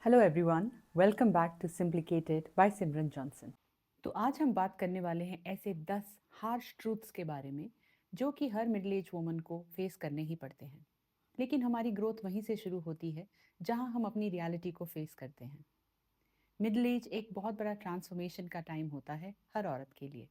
Hello everyone, welcome back to simplicated by Simran Johnson. तो आज हम बात करने वाले हैं ऐसे 10 हार्श ट्रूथ्स के बारे में जो कि हर मिडिल एज वुमन को फेस करने ही पड़ते हैं। लेकिन हमारी ग्रोथ वहीं से शुरू होती है जहां हम अपनी रियलिटी को फेस करते हैं। मिडिल एज एक बहुत बड़ा ट्रांसफॉर्मेशन का टाइम होता है हर औरत के लिए,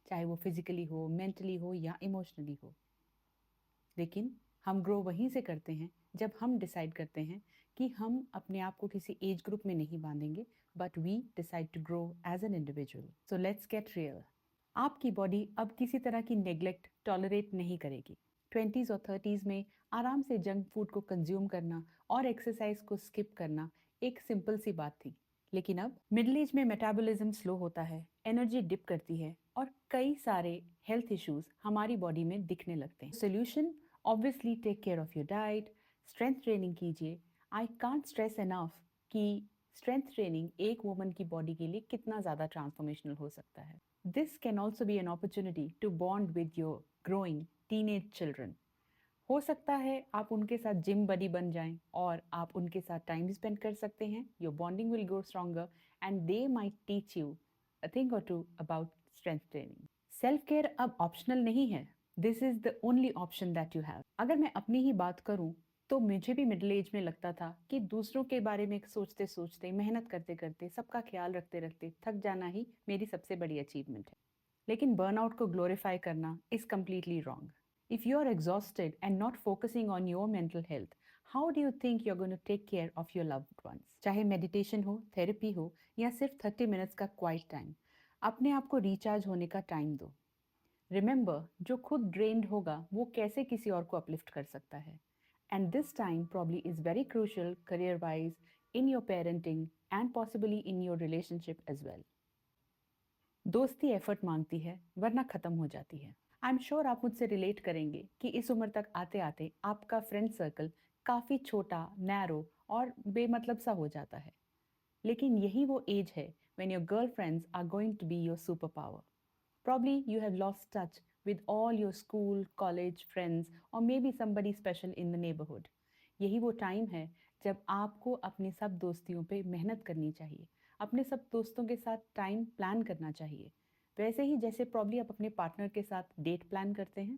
चाहे वो फिजिकली हो, मेंटली हो या इमोशनली हो। लेकिन हम ग्रो वहीं से करते हैं जब हम डिसाइड करते हैं कि हम अपने आप को किसी एज ग्रुप में नहीं बांधेंगे, but we decide to grow as an individual. So let's get real. आपकी बॉडी अब किसी तरह की नेग्लेक्ट टॉलरेट नहीं करेगी। 20s और 30s में आराम से जंक फूड को कंज्यूम करना और एक्सरसाइज को स्किप करना एक सिंपल सी बात थी। लेकिन अब मिडिल एज में मेटाबॉलिज्म स्लो होता है, एनर्जी डिप करती है और कई सारे हेल्थ इश्यूज हमारी बॉडी में दिखने लगते हैं। Solution obviously take care of your diet, strength training कीजिए। आई कांट स्ट्रेस एनफ कि स्ट्रेंथ ट्रेनिंग एक वुमन की बॉडी के लिए कितना ज़्यादा ट्रांसफॉर्मेशनल हो सकता है। This can also be an opportunity to bond with your growing teenage children. हो सकता है आप उनके साथ जिम बडी बन जाएं और आप उनके साथ टाइम स्पेंड कर सकते हैं। Your bonding will grow stronger and they might teach you a thing or two about strength training. Self care अब ऑप्शनल नहीं है, this is the only option that you have. अगर मैं अपनी ही बात करूं तो मुझे भी मिडिल एज में लगता था कि दूसरों के बारे में सोचते सोचते, मेहनत करते करते, सबका ख्याल रखते रखते थक जाना ही मेरी सबसे बड़ी अचीवमेंट है। लेकिन बर्नआउट को ग्लोरीफाई करना is completely wrong. If you're exhausted and not focusing on your mental health, how do you think you're going to take care of your loved ones? चाहे मेडिटेशन हो, थेरेपी हो या सिर्फ 30 minutes का quiet time, अपने आप को recharge होने का टाइम दो। रिमेंबर, जो खुद ड्रेन्ड होगा वो कैसे किसी और को अपलिफ्ट कर सकता है। And this time probably is very crucial career wise, in your parenting and possibly in your relationship as well. दोस्ती एफर्ट मांगती है वरना खत्म हो जाती है। आई एम श्योर आप मुझसे रिलेट करेंगे कि इस उम्र तक आते आते आपका फ्रेंड सर्कल काफ़ी छोटा, नैरो और बेमतलब सा हो जाता है। लेकिन यही वो एज है when your girl friends are going to be your super power. Probably you have lost touch with all your school, college friends or maybe somebody special in the neighborhood. यही वो टाइम है जब आपको अपनी सब दोस्तियों पे मेहनत करनी चाहिए, अपने सब दोस्तों के साथ टाइम प्लान करना चाहिए, वैसे ही जैसे प्रॉब्ली आप अपने पार्टनर के साथ डेट प्लान करते हैं।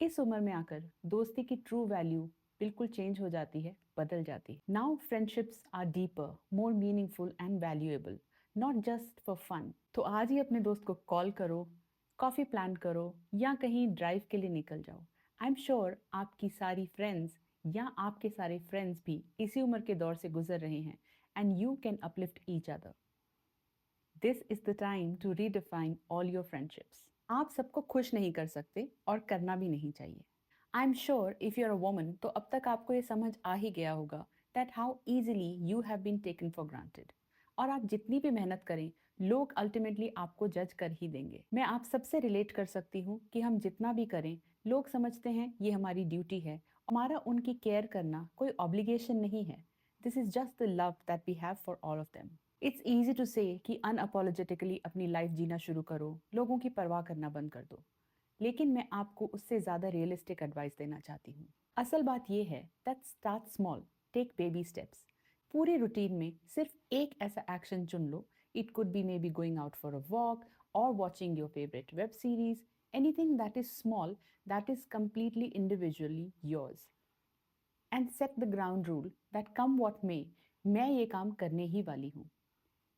इस उम्र में आकर दोस्ती की ट्रू वैल्यू बिल्कुल चेंज हो जाती है, बदल जाती है। Now friendships are deeper, more meaningful and valuable, not just for fun. तो आज ही अपने दोस्त को कॉल करो, कॉफ़ी प्लान करो या कहीं ड्राइव के लिए निकल जाओ। आई एम श्योर आपकी सारी फ्रेंड्स या आपके सारे फ्रेंड्स भी इसी उम्र के दौर से गुजर रहे हैं and you can uplift each other. This is the time to redefine all your friendships. आप सबको खुश नहीं कर सकते और करना भी नहीं चाहिए। I am sure if you are a woman तो अब तक आपको ये समझ आ ही गया होगा that how easily you have been taken for granted. और आप जितनी भी मेहनत करें, लोग अल्टीमेटली आपको जज कर ही देंगे। मैं आप सबसे रिलेट कर सकती हूँ कि हम जितना भी करें, लोग समझते हैं ये हमारी ड्यूटी है। हमारा उनकी केयर करना कोई ऑब्लिगेशन नहीं है। This is just the love that we have for all of them. It's easy to say कि अनअपोलोजेटिकली अपनी लाइफ जीना शुरू करो, लोगों की परवाह करना बंद कर दो। लेकिन मैं आपको उससे ज़्यादा रियलिस्टिक एडवाइस देना चाहती हूँ। असल बात यह है that start small, take baby steps. पूरी रूटीन में सिर्फ एक ऐसा एक्शन चुन लो। It could be maybe going out for a walk or watching your favourite web series, anything that is small, that is completely individually yours. And set the ground rule that come what may, मैं ये काम करने ही वाली हूँ।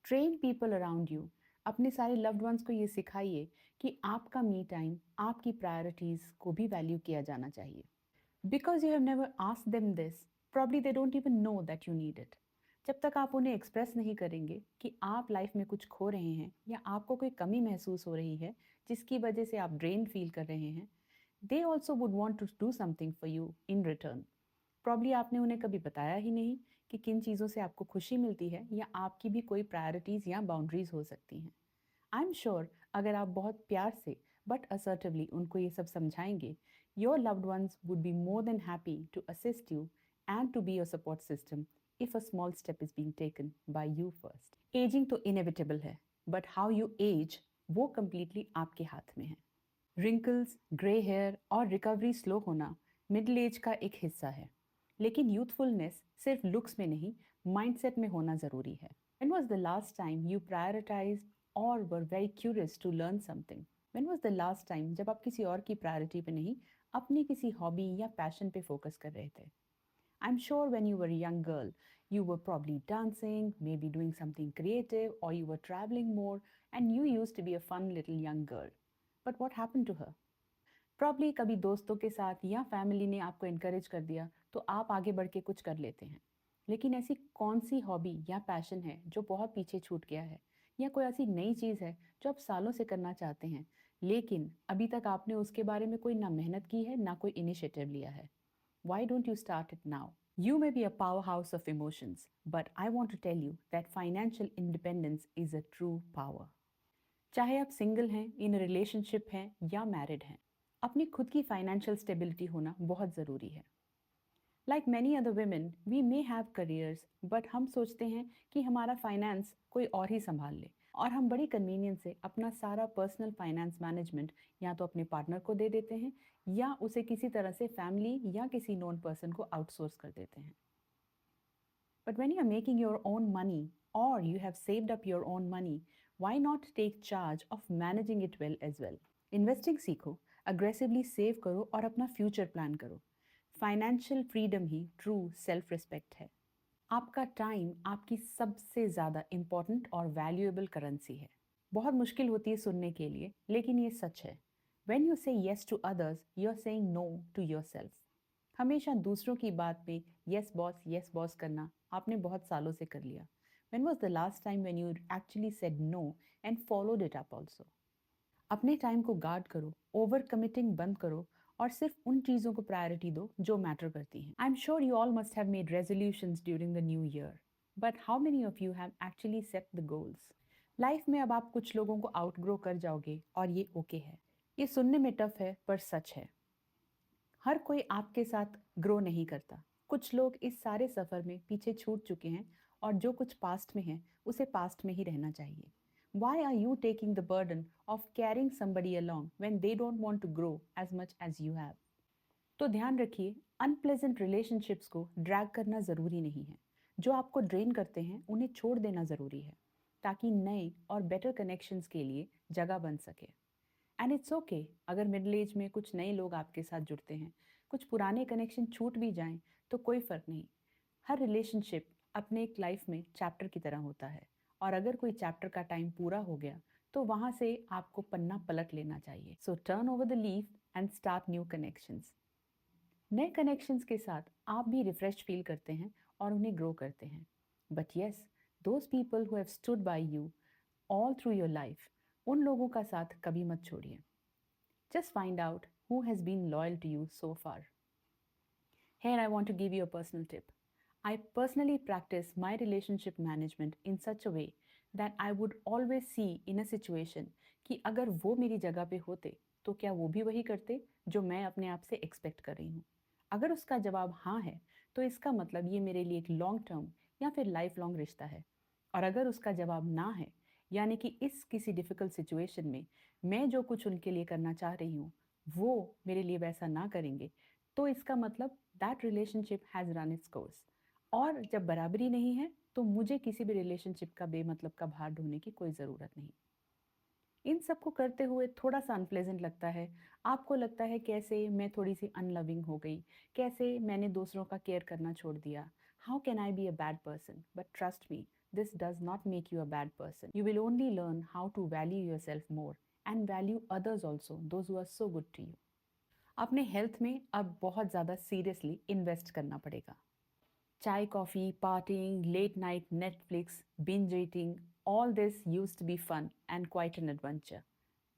Train people around you. अपने सारे loved ones को ये सिखाइए कि आपका मी टाइम, आपकी प्रायोरिटीज को भी वैल्यू किया जाना चाहिए। Because you have never asked them this, probably they don't even know that you need it. जब तक आप उन्हें एक्सप्रेस नहीं करेंगे कि आप लाइफ में कुछ खो रहे हैं या आपको कोई कमी महसूस हो रही है जिसकी वजह से आप ड्रेन फील कर रहे हैं, they also would want to do something for you in return. Probably आपने उन्हें कभी बताया ही नहीं कि किन चीज़ों से आपको खुशी मिलती है या आपकी भी कोई प्रायोरिटीज़ या बाउंड्रीज हो सकती हैं। आई एम श्योर अगर आप बहुत प्यार से बट असर्टिवली उनको ये सब समझाएंगे, your loved ones would be more than happy to assist you and to be your support system if a small step is being taken by you first. Ageing तो इनएविटेबल है, but how you age वो completely आपके हाथ में है। Wrinkles, grey hair और recovery slow होना middle age का एक हिस्सा है। लेकिन यूथफुलनेस सिर्फ लुक्स में नहीं, माइंडसेट में होना ज़रूरी है। When was the last time you prioritized or were very curious to learn something? When was the last time जब आप किसी और की प्रायोरिटी पे नहीं, अपनी किसी हॉबी या पैशन पे फोकस कर रहे थे? I'm sure when you were a young girl, you were probably dancing, maybe doing something creative, or you were traveling more, and you used to be a fun little young girl. But what happened to her? Probably कभी दोस्तों के साथ या family ने आपको encourage कर दिया तो आप आगे बढ़ के कुछ कर लेते हैं। लेकिन ऐसी कौन सी हॉबी या पैशन है जो बहुत पीछे छूट गया है, या कोई ऐसी नई चीज़ है जो आप सालों से करना चाहते हैं, लेकिन अभी तक आपने उसके बारे में कोई ना मेहनत की है ना कोई इनिशिएटिव लिया है? Why don't you start it now? You may be a powerhouse of emotions, but I want to tell you that financial independence is a true power. चाहे आप सिंगल हैं, इन रिलेशनशिप हैं या मैरिड हैं, अपनी खुद की फाइनेंशियल स्टेबिलिटी होना बहुत ज़रूरी है। Like many other women, we may have careers, but हम सोचते हैं कि हमारा फाइनेंस कोई और ही संभाल ले, और हम बड़ी कन्वीनियंस से अपना सारा पर्सनल फाइनेंस मैनेजमेंट या तो अपने पार्टनर को दे देते हैं या उसे किसी तरह से फैमिली या किसी नोन पर्सन को आउटसोर्स कर देते हैं। But when you're making your own money or you have saved up your own money, why not take charge of managing it well as well? Investing सीखो, अग्रेसिवली सेव करो और अपना future plan करो। Financial freedom ही true self respect है। आपका time आपकी सबसे ज़्यादा इम्पॉर्टेंट और वैल्यूएबल करेंसी है। बहुत मुश्किल होती है सुनने के लिए, लेकिन ये सच है। When you say yes to others, you're saying no to yourself. हमेशा दूसरों की बात में yes बॉस करना आपने बहुत सालों से कर लिया। When was the last time when you actually said no and followed it up also? अपने टाइम को गार्ड करो, ओवर कमिटिंग बंद करो और सिर्फ उन चीज़ों को प्रायोरिटी दो जो मैटर करती हैं। आई am sure you all must have made resolutions during the new year, but how many of you have actually set the goals? Life में अब आप कुछ लोगों को आउटग्रो कर जाओगे और ये ओके है। ये सुनने में टफ है पर सच है। हर कोई आपके साथ ग्रो नहीं करता। कुछ लोग इस सारे सफ़र में पीछे छूट चुके हैं और जो कुछ पास्ट में है उसे पास्ट में ही रहना चाहिए। Why are you taking the burden of carrying somebody along when they don't want to grow as much as you have? तो ध्यान रखिए, अनप्लेजेंट रिलेशनशिप्स को ड्रैग करना ज़रूरी नहीं है। जो आपको ड्रेन करते हैं उन्हें छोड़ देना ज़रूरी है, ताकि नए और बेटर कनेक्शंस के लिए जगह बन सके। एंड इट्स ओके अगर मिडिल एज में कुछ नए लोग आपके साथ जुड़ते हैं, कुछ पुराने कनेक्शन छूट भी जाएं तो कोई फ़र्क नहीं। हर रिलेशनशिप अपने एक लाइफ में चैप्टर की तरह होता है, और अगर कोई चैप्टर का टाइम पूरा हो गया तो वहाँ से आपको पन्ना पलट लेना चाहिए। सो turn over the leaf and start new connections. नए कनेक्शंस के साथ आप भी रिफ्रेश फील करते हैं और उन्हें ग्रो करते हैं। But yes, those people who have stood by you all through your life, उन लोगों का साथ कभी मत छोड़िए। Just find out who has been loyal to you so far. Here, I want to give you a personal tip. I personally practice my relationship management in such a way that I would always see in a situation कि अगर वो मेरी जगह पे होते तो क्या वो भी वही करते जो मैं अपने आप से एक्सपेक्ट कर रही हूँ। अगर उसका जवाब हाँ है तो इसका मतलब ये मेरे लिए एक लॉन्ग टर्म या फिर लाइफ लॉन्ग रिश्ता है। और अगर उसका जवाब ना है, यानी कि इस किसी डिफ़िकल्ट सिचुएशन में मैं जो कुछ उनके लिए करना चाह रही हूँ वो मेरे लिए वैसा ना करेंगे, तो इसका मतलब that relationship has run its course. और जब बराबरी नहीं है तो मुझे किसी भी रिलेशनशिप का बेमतलब का भार ढोने की कोई ज़रूरत नहीं। इन सब को करते हुए थोड़ा सा अनप्लेजेंट लगता है। आपको लगता है कैसे मैं थोड़ी सी अनलविंग हो गई, कैसे मैंने दूसरों का केयर करना छोड़ दिया, how can I be a bad person? But trust me, this does not make you a bad person. You will only learn how to value yourself more and value others also, those who are so good to you. अपने health में अब बहुत ज़्यादा seriously invest करना पड़ेगा। Chai, coffee, partying, late night Netflix, binge eating, all this used to be fun and quite an adventure.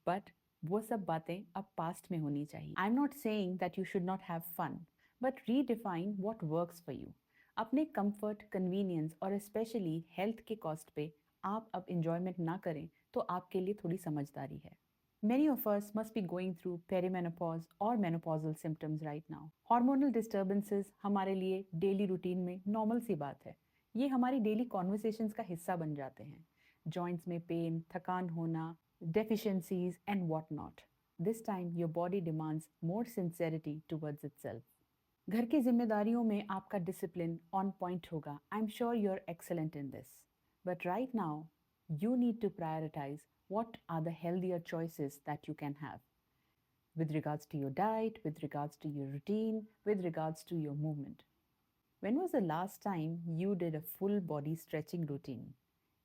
But वो सब बातें अब पास्ट में होनी चाहिए। I am not saying that you should not have fun, but redefine what works for you. अपने comfort, convenience और specially health के कॉस्ट पे आप अब इंजॉयमेंट ना करें तो आपके लिए थोड़ी समझदारी है। Many of us must be going through perimenopause or menopausal symptoms right now. Hormonal disturbances हमारे लिए डेली रूटीन में नॉर्मल सी बात है। ये हमारी डेली कॉन्वर्सेशंस का हिस्सा बन जाते हैं। जॉइंट्स में पेन, थकान होना, deficiencies and what not. This time your body demands more sincerity towards itself. घर की जिम्मेदारियों में आपका डिसिप्लिन ऑन पॉइंट होगा. I am sure you are excellent in this. But right now you need to prioritize what are the healthier choices that you can have with regards to your diet, with regards to your routine, with regards to your movement. When was the last time you did a full body stretching routine?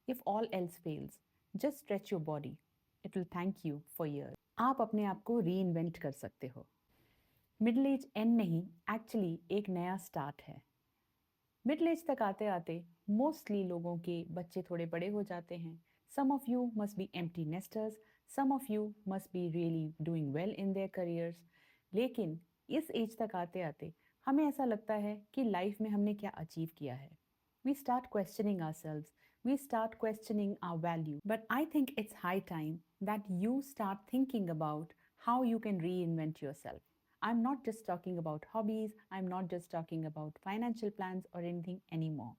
If all else fails, just stretch your body. It will thank you for years. आप अपने आप को reinvent कर सकते हो. Middle age and नहीं, actually एक नया स्टार्ट है. मिडिल एज तक आते आते मोस्टली लोगों के बच्चे थोड़े बड़े हो जाते हैं. Some of you must be empty nesters, some of you must be really doing well in their careers. लेकिन इस एज तक आते आते हमें ऐसा लगता है कि लाइफ में हमने क्या अचीव किया है. We start questioning ourselves, we start questioning our value. But I think it's high time that you start thinking about how you can reinvent yourself. I'm not just talking about hobbies, I'm not just talking about financial plans or anything anymore.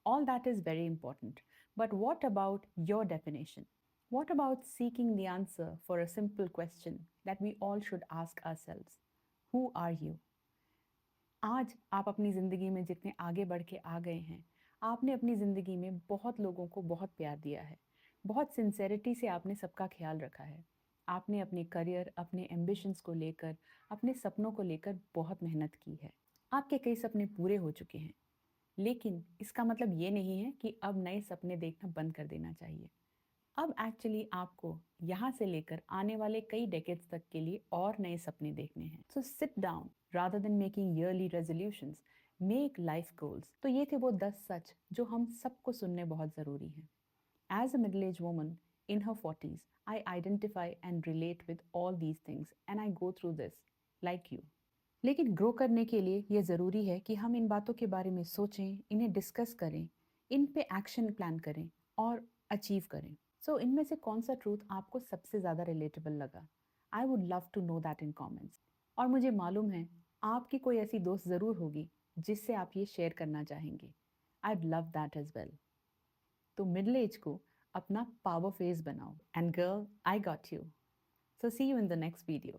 All that is very important. But what about your definition? What about seeking the answer for a simple question that we all should ask ourselves? Who are you? आज आप अपनी ज़िंदगी में जितने आगे बढ़ के आ गए हैं, आपने अपनी ज़िंदगी में बहुत लोगों को बहुत प्यार दिया है. बहुत सिंसेरिटी से आपने सबका ख्याल रखा है. आपने अपने करियर, अपने एम्बिशंस को लेकर, अपने सपनों को लेकर बहुत मेहनत की है. आपके कई सपने पूरे हो चुके हैं. लेकिन इसका मतलब ये नहीं है कि अब नए सपने देखना बंद कर देना चाहिए. अब एक्चुअली आपको यहाँ से लेकर आने वाले कई डेकेड्स तक के लिए और नए सपने देखने हैं. So sit down rather than making yearly resolutions, make life goals. तो ये थे वो 10 सच जो हम सबको सुनने बहुत ज़रूरी हैं. As a middle age woman in her 40s, I identify and relate with all these things and I go through this like you. लेकिन ग्रो करने के लिए ये ज़रूरी है कि हम इन बातों के बारे में सोचें, इन्हें डिस्कस करें, इन पे एक्शन प्लान करें और अचीव करें. सो इनमें से कौन सा ट्रूथ आपको सबसे ज़्यादा रिलेटेबल लगा? I would love to know that in comments. और मुझे मालूम है आपकी कोई ऐसी दोस्त ज़रूर होगी जिससे आप ये शेयर करना चाहेंगे. I'd love that as well. तो मिडिल एज को अपना पावर फेस बनाओ. And girl, I got you. So see you in the next video.